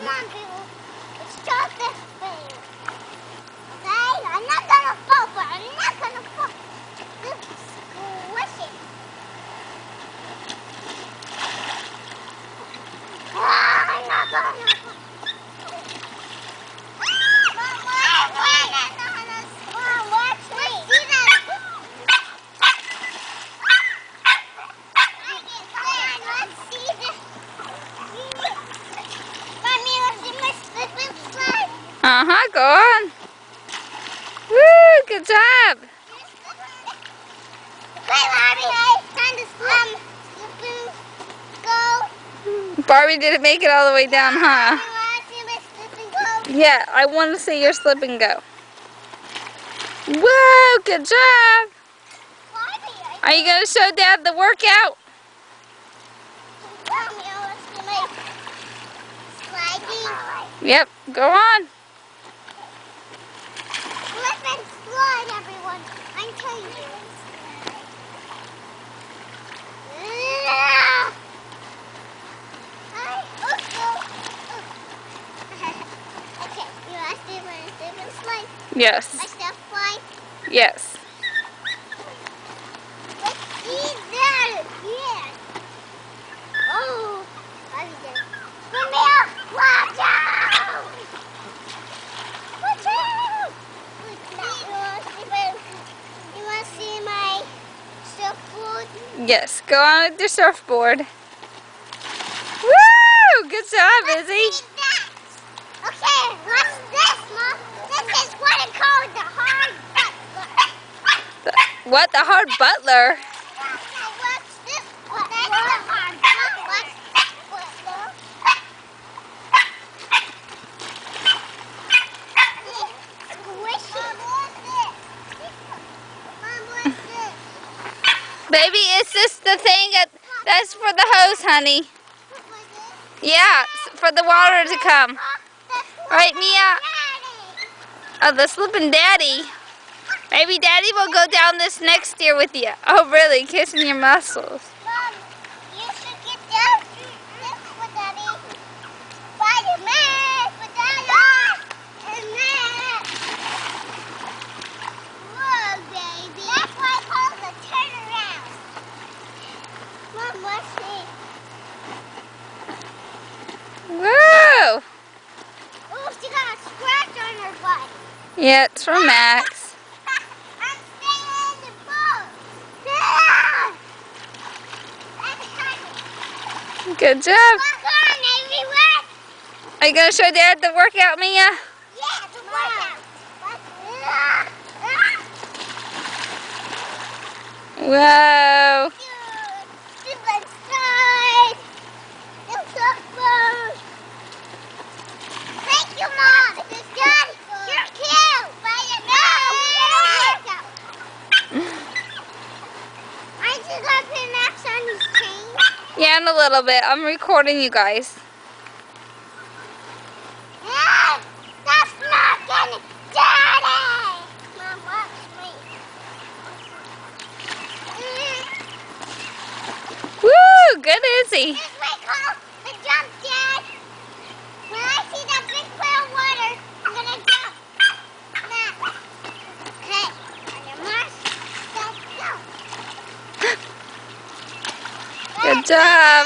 on, people. Let's start this thing. Okay? I'm not gonna fall, but I'm not gonna fall. Just squish it. I'm not gonna fall. Go on. Woo, good job. Barbie didn't make it all the way down, huh? Yeah, I want to see your slip and go. Whoa, good job. Are you going to show Dad the workout? Yep, go on. Slip and slide, everyone. I'm telling you. Okay, you asked me for a slip and slide. Yes. My step slide. Yes. Let's see that again. Oh, I did it. Come here, watch out! Watch out! You want to see my surfboard? Yes, go on with your surfboard. Woo! Good job, Izzy. Okay, what's this, Mom? This is what I call the hard butler. What? The hard butler? What's this? That's the hard butler. Baby, is this the thing that's for the hose, honey? Yeah, for the water to come. Right, Mia? Oh, the slipping Daddy. Maybe Daddy will go down this next year with you. Oh, really? Kissing your muscles. Mom, you should get down this for Daddy. Spider-Man for Daddy. And then, whoa, baby. That's why I call it the turnaround. Mom, let's see. Whoa! Oh, she got a scratch on her butt. Yeah, it's from Max. I'm staying in the boat. Good job. Walk on everywhere. Are you going to show Dad the workout, Mia? Yeah, the workout. Whoa. Thank you, Mom. Daddy, you're cute. Aren't you going to put Max on his chain? Yeah, in a little bit. I'm recording you guys. Yeah, that's not gonna, Daddy. Mom, watch me. Woo, good Izzy. This way called the jump, Dad. When I see that big clear water, I'm gonna jump. Now. Okay. On your mark. Go, go. Good job.